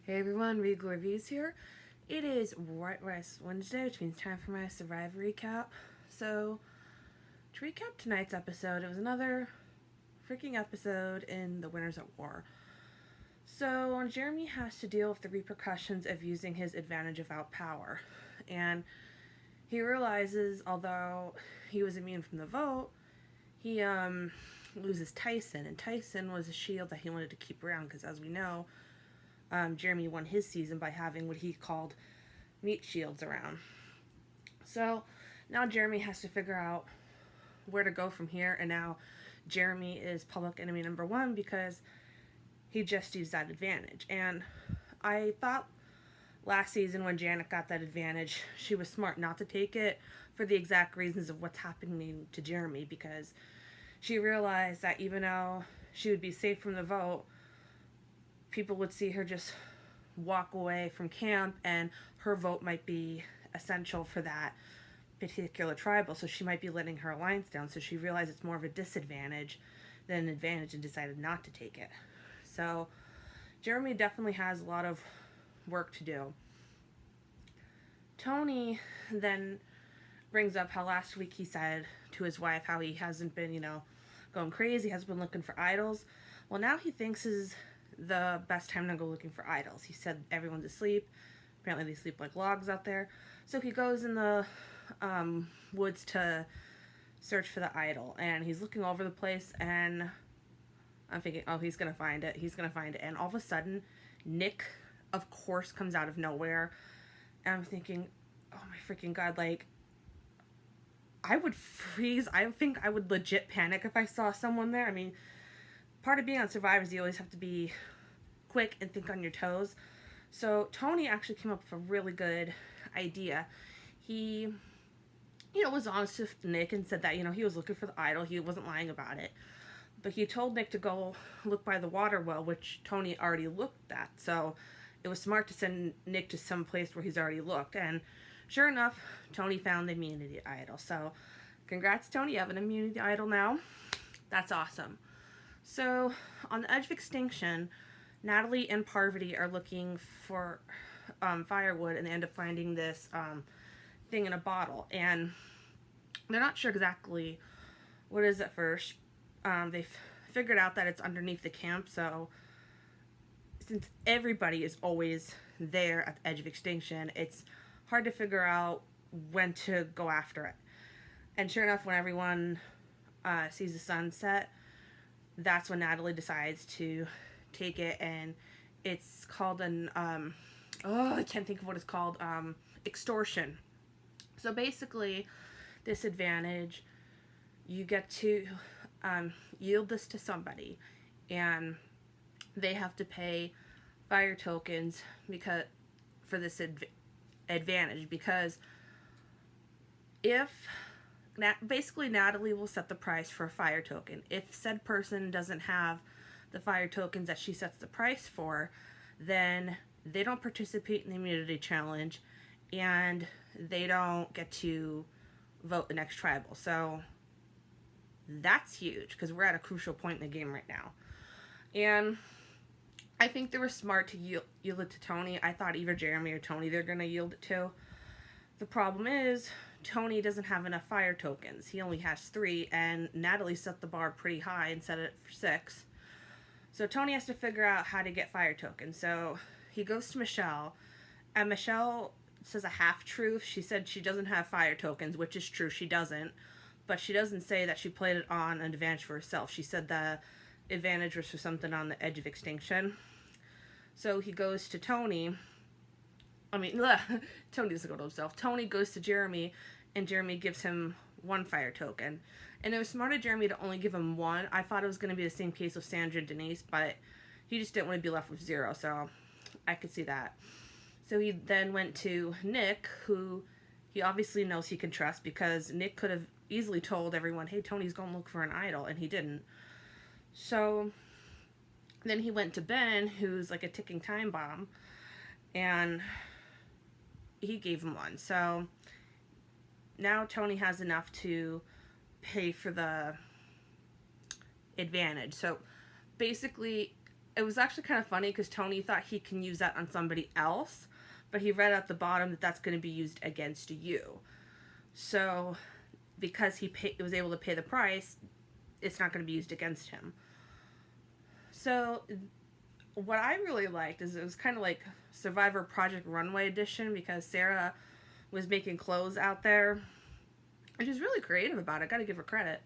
Hey everyone, Regal Reviews here. It is White Rice Wednesday, which means time for my Survivor recap. So, to recap tonight's episode, it was another freaking episode in the Winners at War. So, Jeremy has to deal with the repercussions of using his advantage without power. And he realizes, although he was immune from the vote, he loses Tyson. And Tyson was a shield that he wanted to keep around because, as we know, Jeremy won his season by having what he called meat shields around. So now Jeremy has to figure out where to go from here, and now Jeremy is public enemy number one because he just used that advantage. And I thought last season when Janet got that advantage, she was smart not to take it for the exact reasons of what's happening to Jeremy, because she realized that even though she would be safe from the vote, people would see her just walk away from camp, and her vote might be essential for that particular tribal, so she might be letting her alliance down. So she realized it's more of a disadvantage than an advantage and decided not to take it. So Jeremy definitely has a lot of work to do. Tony then brings up how last week he said to his wife how he hasn't been, going crazy, hasn't been looking for idols. Well, now he thinks is the best time to go looking for idols. He said everyone's asleep. Apparently they sleep like logs out there. So he goes in the woods to search for the idol, and he's looking all over the place, and I'm thinking, oh, he's gonna find it. He's gonna find it. And all of a sudden, Nick, of course, comes out of nowhere. And I'm thinking, oh my freaking God, like, I would freeze. I think I would legit panic if I saw someone there. I mean, part of being on Survivor is you always have to be quick and think on your toes. So Tony actually came up with a really good idea. He, was honest with Nick and said that, he was looking for the idol. He wasn't lying about it. But he told Nick to go look by the water well, which Tony already looked at. So it was smart to send Nick to some place where he's already looked. And sure enough, Tony found the immunity idol. So congrats, Tony. You have an immunity idol now. That's awesome. So, on the edge of extinction, Natalie and Parvati are looking for firewood, and they end up finding this thing in a bottle. And they're not sure exactly what it is at first. They've figured out that it's underneath the camp, so since everybody is always there at the edge of extinction, it's hard to figure out when to go after it. And sure enough, when everyone sees the sunset, that's when Natalie decides to take it, and it's called an, I can't think of what it's called, extortion. So basically, this advantage, you get to yield this to somebody, and they have to pay fire tokens for this advantage, because basically Natalie will set the price for a fire token. If said person doesn't have the fire tokens that she sets the price for, then they don't participate in the immunity challenge, and they don't get to vote the next tribal. So that's huge, because we're at a crucial point in the game right now. And I think they were smart to yield it to Tony. I thought either Jeremy or Tony they're going to yield it to. The problem is, Tony doesn't have enough fire tokens. He only has 3, and Natalie set the bar pretty high and set it for 6. So Tony has to figure out how to get fire tokens. So he goes to Michelle, and Michelle says a half-truth. She said she doesn't have fire tokens, which is true, she doesn't. But she doesn't say that she played it on an advantage for herself. She said the advantage was for something on the edge of extinction. So he goes to Tony. Tony doesn't go to himself. Tony goes to Jeremy, and Jeremy gives him 1 fire token. And it was smart of Jeremy to only give him 1. I thought it was going to be the same case with Sandra and Denise, but he just didn't want to be left with 0, so I could see that. So he then went to Nick, who he obviously knows he can trust, because Nick could have easily told everyone, hey, Tony's going to look for an idol, and he didn't. So then he went to Ben, who's like a ticking time bomb, and he gave him 1. So now Tony has enough to pay for the advantage. So basically, it was actually kind of funny because Tony thought he can use that on somebody else, but he read at the bottom that that's going to be used against you. So because he was able to pay the price, it's not going to be used against him. So what I really liked is it was kind of like Survivor Project Runway edition, because Sarah was making clothes out there, and she's really creative about it. Gotta give her credit.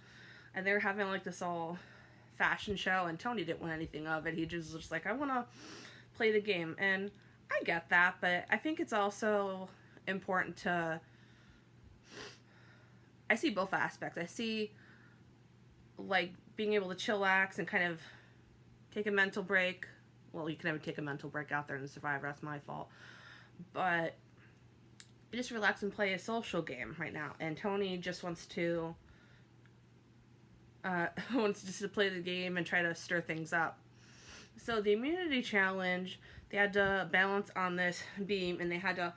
And they were having like this all fashion show, and Tony didn't want anything of it. He just was just like, I want to play the game. And I get that, but I think it's also important to, I see both aspects. I see like being able to chillax and kind of take a mental break. Well, you can never take a mental break out there in the Survivor. That's my fault. But just relax and play a social game right now. And Tony just wants to just to play the game and try to stir things up. So the immunity challenge, they had to balance on this beam, and they had to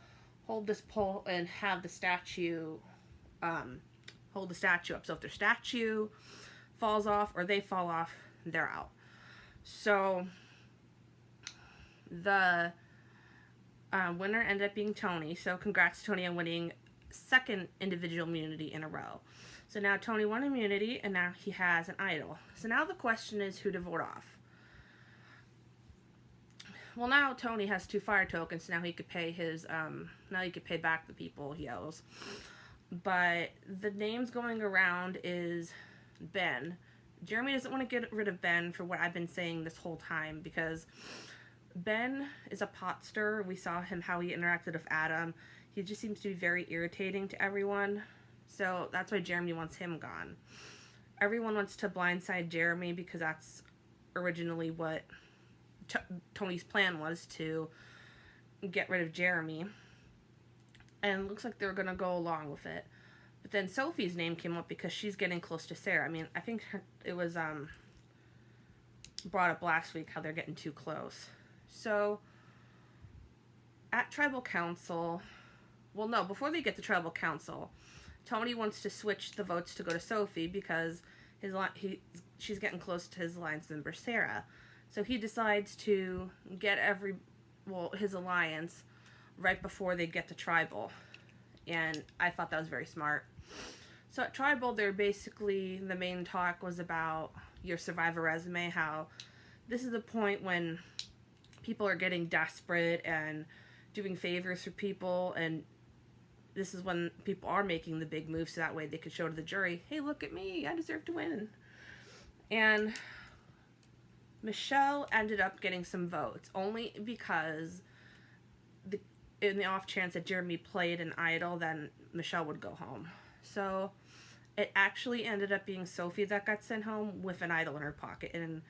hold this pole and have the statue hold the statue up. So if their statue falls off or they fall off, they're out. So the winner ended up being Tony. So congrats, Tony, on winning second individual immunity in a row. So now Tony won immunity, and now he has an idol. So now the question is who to vote off. Well, now Tony has 2 fire tokens, so now he could pay his, now he could pay back the people he owes. But the names going around is Ben. Jeremy doesn't want to get rid of Ben for what I've been saying this whole time, because Ben is a pot stirrer. We saw him, how he interacted with Adam. He just seems to be very irritating to everyone. So that's why Jeremy wants him gone. Everyone wants to blindside Jeremy because that's originally what Tony's plan was, to get rid of Jeremy. And it looks like they're going to go along with it. But then Sophie's name came up because she's getting close to Sarah. I mean, I think it was brought up last week how they're getting too close. So at Tribal Council, well, no, before they get to Tribal Council, Tony wants to switch the votes to go to Sophie because she's getting close to his alliance member Sarah. So he decides to get his alliance right before they get to Tribal. And I thought that was very smart. So at Tribal, the main talk was about your Survivor resume, how this is the point when people are getting desperate and doing favors for people, and this is when people are making the big moves, so that way they could show to the jury, hey, look at me, I deserve to win. And Michelle ended up getting some votes, only because in the off chance that Jeremy played an idol, then Michelle would go home. So it actually ended up being Sophie that got sent home with an idol in her pocket. And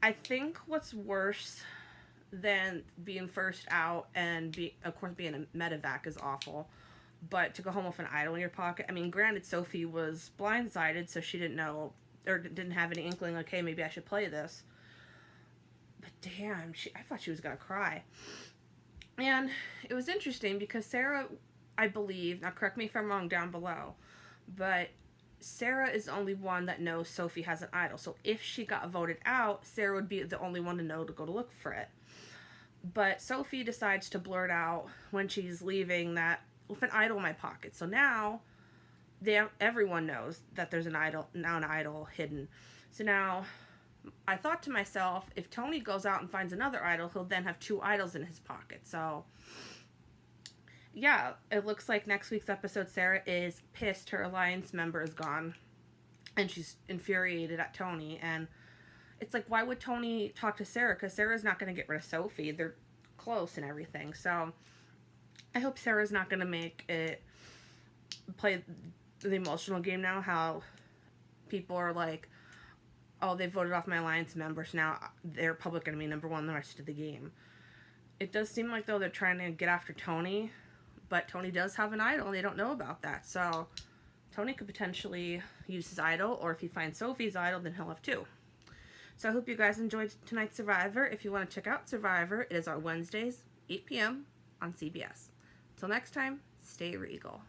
I think what's worse than being first out and of course being a medevac is awful, but to go home with an idol in your pocket, I mean, granted, Sophie was blindsided, so she didn't know or didn't have any inkling, like, hey, maybe I should play this. But damn, I thought she was gonna cry. And it was interesting because Sarah, I believe, now correct me if I'm wrong down below, but Sarah is the only one that knows Sophie has an idol. So if she got voted out, Sarah would be the only one to know to go to look for it. But Sophie decides to blurt out when she's leaving that, with an idol in my pocket. So now everyone knows that there's an idol hidden. So now I thought to myself, if Tony goes out and finds another idol, he'll then have 2 idols in his pocket. So yeah, it looks like next week's episode, Sarah is pissed her alliance member is gone, and she's infuriated at Tony. And it's like, why would Tony talk to Sarah? Because Sarah's not going to get rid of Sophie. They're close and everything. So I hope Sarah's not going to make it play the emotional game now, how people are like, oh, they voted off my alliance members, now they're public enemy number 1 the rest of the game. It does seem like, though, they're trying to get after Tony, but Tony does have an idol, and they don't know about that. So Tony could potentially use his idol, or if he finds Sophie's idol, then he'll have 2. So I hope you guys enjoyed tonight's Survivor. If you want to check out Survivor, it is on Wednesdays, 8 p.m. on CBS. Until next time, stay regal.